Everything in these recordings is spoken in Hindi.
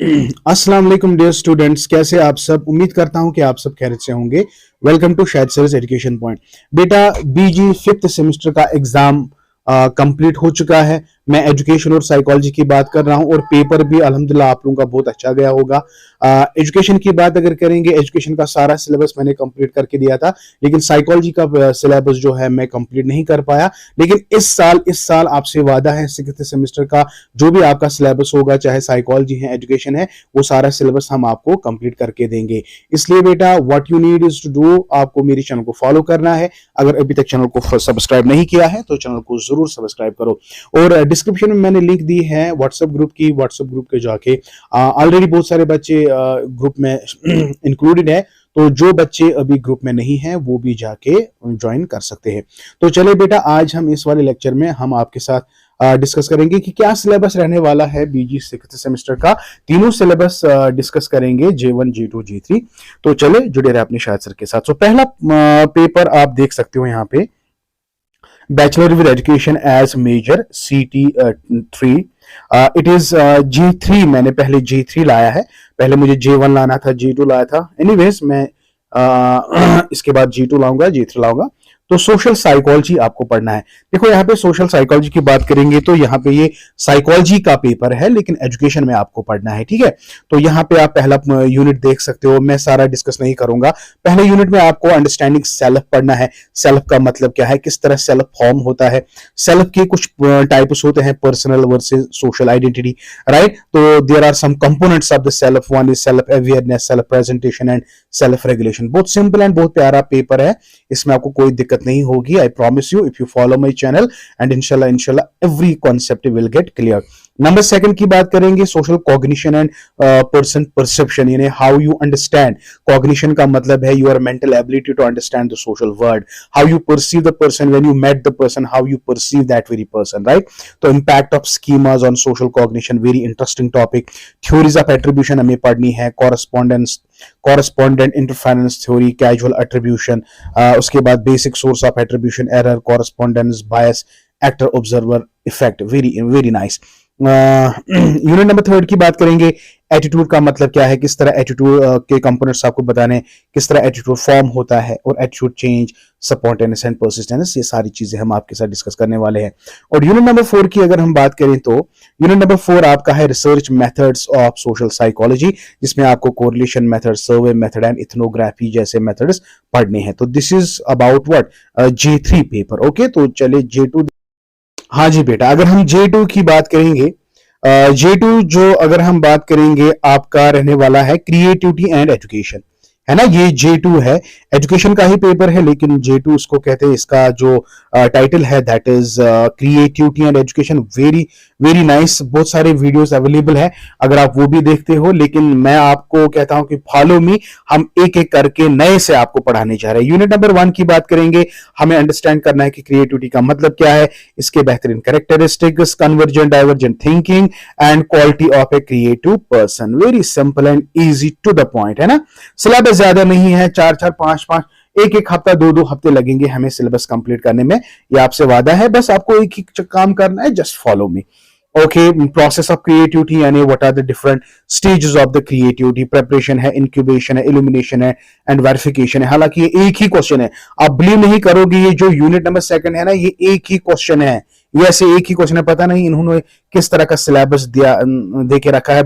अस्सलाम वालेकुम डियर स्टूडेंट्स, कैसे आप सब। उम्मीद करता हूं कि आप सब खैरियत से होंगे। Welcome to Shahid sir's education point. बेटा, बीजी फिफ्थ सेमेस्टर का एग्जाम कंप्लीट हो चुका है। मैं एजुकेशन और साइकोलॉजी की बात कर रहा हूं और पेपर भी अल्हम्दुलिल्लाह आप लोगों का बहुत अच्छा गया होगा। एजुकेशन की बात अगर करेंगे, एजुकेशन का सारा सिलेबस मैंने कंप्लीट करके दिया था, लेकिन साइकोलॉजी का सिलेबस जो है मैं कंप्लीट नहीं कर पाया। लेकिन इस साल आपसे वादा है, सिक्स्थ सेमेस्टर का जो भी आपका सिलेबस होगा, चाहे साइकोलॉजी है, एजुकेशन है, वो सारा सिलेबस हम आपको कंप्लीट करके देंगे। इसलिए बेटा, what you need is to do, आपको मेरे चैनल को फॉलो करना है। अगर अभी तक चैनल को सब्सक्राइब नहीं किया है तो चैनल को जरूर सब्सक्राइब करो। और डिस्क्रिप्शन में मैंने लिंक दी है व्हाट्सएप ग्रुप की। व्हाट्सएप ग्रुप के जाके ऑलरेडी बहुत सारे बच्चे ग्रुप में इंक्लूडेड है, तो जो बच्चे अभी ग्रुप में नहीं हैं वो भी जाके ज्वाइन कर सकते हैं। तो चले बेटा, आज हम इस वाले लेक्चर में हम आपके साथ डिस्कस करेंगे कि क्या सिलेबस रहने वाला है बीजी सिक्स्थ सेमेस्टर का। तीनों सिलेबस डिस्कस करेंगे, J1 J2 J3। तो चले जुड़े रहे अपने शाहिद सर के साथ। तो पहला पेपर आप देख सकते हो यहाँ पे, bachelor with education as major CT3। It is J3। मैंने पहले J3 लाया है, पहले मुझे J1 लाना था, J2 लाया था। एनीवेज मैं इसके बाद J2 लाऊंगा, J3 लाऊंगा। तो सोशल साइकोलॉजी आपको पढ़ना है। देखो यहाँ पे सोशल साइकोलॉजी की बात करेंगे तो यहाँ पे ये साइकोलॉजी का पेपर है, लेकिन एजुकेशन में आपको पढ़ना है, ठीक है। तो यहाँ पे आप पहला यूनिट देख सकते हो, मैं सारा डिस्कस नहीं करूंगा। पहले यूनिट में आपको अंडरस्टैंडिंग सेल्फ पढ़ना है। सेल्फ का मतलब क्या है, किस तरह सेल्फ फॉर्म होता है। सेल्फ के कुछ टाइप्स होते हैं, personal versus social identity, right. तो there are some components of the self. One is self awareness, self presentation and self regulation. बहुत सिंपल एंड बहुत प्यारा पेपर है, इसमें आपको कोई दिक्कत नहीं होगी। I promise you, if you follow my channel, and इंशाल्लाह every concept will get clear. Number second की बात करेंगे, social cognition and person perception, यानी हाउ यू अंडरस्टैंड। कॉग्निशन का मतलब है your mental ability to understand the social world. How you perceive the person when you met the person, how you perceive that very person, right. तो impact of schemas on social cognition, very interesting topic. Theories of attribution हमें पढ़नी है, correspondent interference theory, casual attribution. उसके बाद basic source of attribution, error, correspondence, bias, actor observer effect. Very very nice. Unit number third की बात करेंगे, एटीट्यूड का मतलब क्या है, किस तरह एटीट्यूड के कंपोनेंट्स आपको बताने, किस तरह एटीट्यूड फॉर्म होता है, और attitude change, spontaneous and persistence, ये सारी चीजें हम आपके साथ डिस्कस करने वाले हैं। और यूनिट नंबर 4 की अगर हम बात करें तो यूनिट नंबर 4 आपका है research methods of social psychology, जिसमें आपको correlation method, survey method and ethnography जैसे मेथड्स पढ़ने हैं। तो this is about what J3 paper. Okay, तो चले J2। हाँ जी बेटा, अगर हम J2 की बात करेंगे, J2 जो अगर हम बात करेंगे आपका रहने वाला है क्रिएटिविटी एंड एजुकेशन, है ना। ये J2 है, एजुकेशन का ही पेपर है, लेकिन J2 उसको कहते हैं। इसका जो टाइटल है that is creativity and education. Very very nice. बहुत सारे वीडियोस अवेलेबल है, अगर आप वो भी देखते हो, लेकिन मैं आपको कहता हूं कि फॉलो मी, हम एक एक करके नए से आपको पढ़ाने जा रहे हैं। यूनिट नंबर 1 की बात करेंगे, हमें अंडरस्टैंड करना है कि क्रिएटिविटी का मतलब क्या है, इसके बेहतरीन characteristics, convergent divergent thinking and quality of a creative person. Very simple and easy to the point, है ना। सिलेबस ज्यादा नहीं है, 4-4, 5-5, एक हफ्ता, 2-2 हफ्ते लगेंगे हमें सिलेबस कंप्लीट करने में, ये आपसे वादा है। बस आपको एक ही काम करना है, just follow me. Okay, process of creativity यानी what are the different stages of the creativity. Preparation है, इंक्यूबेशन है, इल्यूमिनेशन है एंड वेरिफिकेशन है। हालांकि ये एक ही क्वेश्चन है, आप बिलीव नहीं करोगे, ये जो यूनिट नंबर 2 है ना, ये एक ही क्वेश्चन है। ये ऐसे एक ही क्वेश्चन है, पता नहीं इन्होंने किस तरह का सिलेबस दिया, दे के रखा है।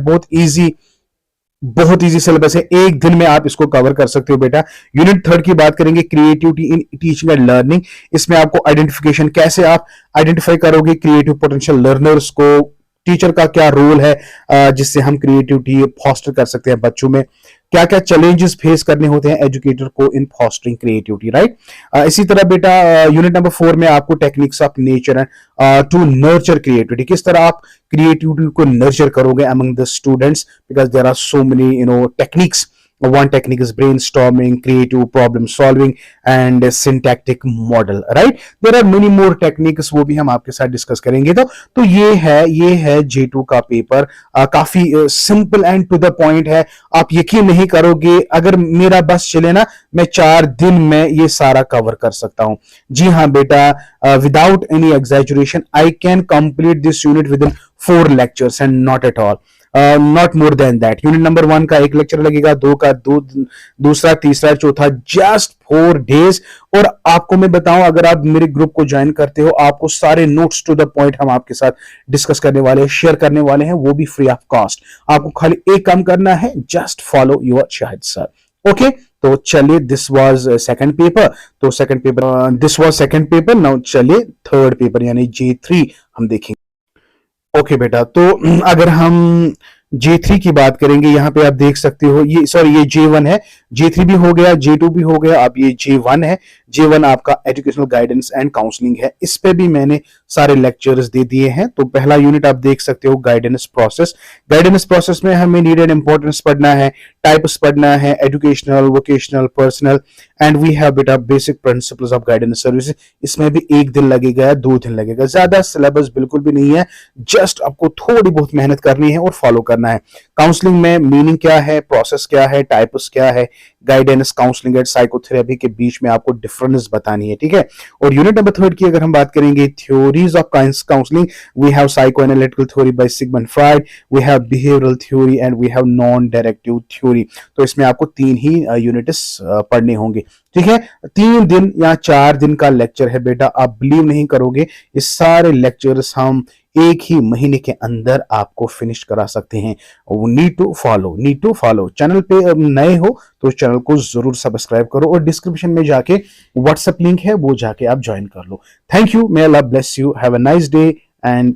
बहुत इजी सिलेबस है, एक दिन में आप इसको कवर कर सकते हो बेटा। यूनिट 3 की बात करेंगे, creativity in teaching and learning. इसमें आपको आइडेंटिफिकेशन, कैसे आप आइडेंटिफाई करोगे क्रिएटिव पोटेंशियल लर्नर्स को, टीचर का क्या रोल है जिससे हम क्रिएटिविटी फॉस्टर कर सकते हैं बच्चों में, क्या क्या चैलेंजेस फेस करने होते हैं एजुकेटर को इन फॉस्टरिंग क्रिएटिविटी, राइट। इसी तरह बेटा यूनिट नंबर 4 में आपको techniques of nature to nurture creativity, किस तरह आप क्रिएटिविटी को नर्चर करोगे among the students, because there are so many techniques. One technique is brainstorming, creative problem solving and syntactic model, right? There are many more techniques, वो भी हम आपके साथ डिस्कस करेंगे। तो ये है J2 का पेपर। काफी simple and to the point है। आप यकीन नहीं करोगे, अगर मेरा बस चले ना, मैं 4 दिन में ये सारा कवर कर सकता हूं। जी हाँ बेटा, without any exaggeration I can complete this unit within 4 lectures and not at all. Not more than that. Unit number 1 का एक लेक्चर लगेगा, 2 का दूसरा, तीसरा, चौथा, जस्ट 4 days। और आपको मैं बताऊं, अगर आप मेरे ग्रुप को ज्वाइन करते हो, आपको सारे नोट्स टू द पॉइंट हम आपके साथ डिस्कस करने वाले हैं, शेयर करने वाले हैं, वो भी फ्री ऑफ कॉस्ट। आपको खाली एक काम करना है, just follow your Shahid sir. Okay, तो चलिए, दिस वाज सेकंड पेपर। तो second paper, this was second paper. Now चलिए थर्ड पेपर यानी J3 हम देखेंगे। ओके बेटा, तो अगर हम J3 की बात करेंगे, यहाँ पे आप देख सकते हो, ये सॉरी ये J1 है, J3 भी हो गया, J2 भी हो गया, अब ये J1 है। J1 आपका एजुकेशनल गाइडेंस एंड काउंसलिंग है। इस पे भी मैंने सारे लेक्चर्स दे दिए हैं। तो पहला यूनिट आप देख सकते हो, गाइडेंस प्रोसेस। गाइडेंस प्रोसेस में हमें नीड एंड इंपॉर्टेंस पढ़ना है, टाइप्स पढ़ना है, educational, vocational, personal, and we have बेटा basic principles of guidance services. इसमें भी 1 दिन लगेगा, 2 दिन लगेगा, ज्यादा सिलेबस बिल्कुल भी नहीं है। जस्ट आपको थोड़ी बहुत मेहनत करनी है और फॉलो करना है। काउंसलिंग में मीनिंग क्या है, प्रोसेस क्या है, टाइप्स क्या है, गाइडेंस, काउंसलिंग एंड साइकोथेरेपी के बीच में आपको डिफरेंस बतानी है, ठीक है। और यूनिट नंबर 3 की अगर हम बात करेंगे, theories of counselling, we have psycho analytical theory by Sigmund Freud, we have behavioural theory and we have non directive theory. तो इसमें आपको 3 ही यूनिट्स पढ़ने होंगे, ठीक है। 3 दिन या 4 दिन का लेक्चर है बेटा, आप बिलीव नहीं करोगे, ये सारे लेक्चर्स हम एक ही महीने के अंदर आपको फिनिश करा सकते हैं। Need to follow. चैनल पे नए हो तो चैनल को जरूर सब्सक्राइब करो, और डिस्क्रिप्शन में जाके व्हाट्सएप लिंक है, वो जाके आप ज्वाइन कर लो। Thank you, may Allah bless you, have a nice day, and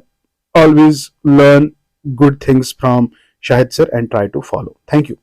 always learn good things from Shahid sir and try to follow. Thank you.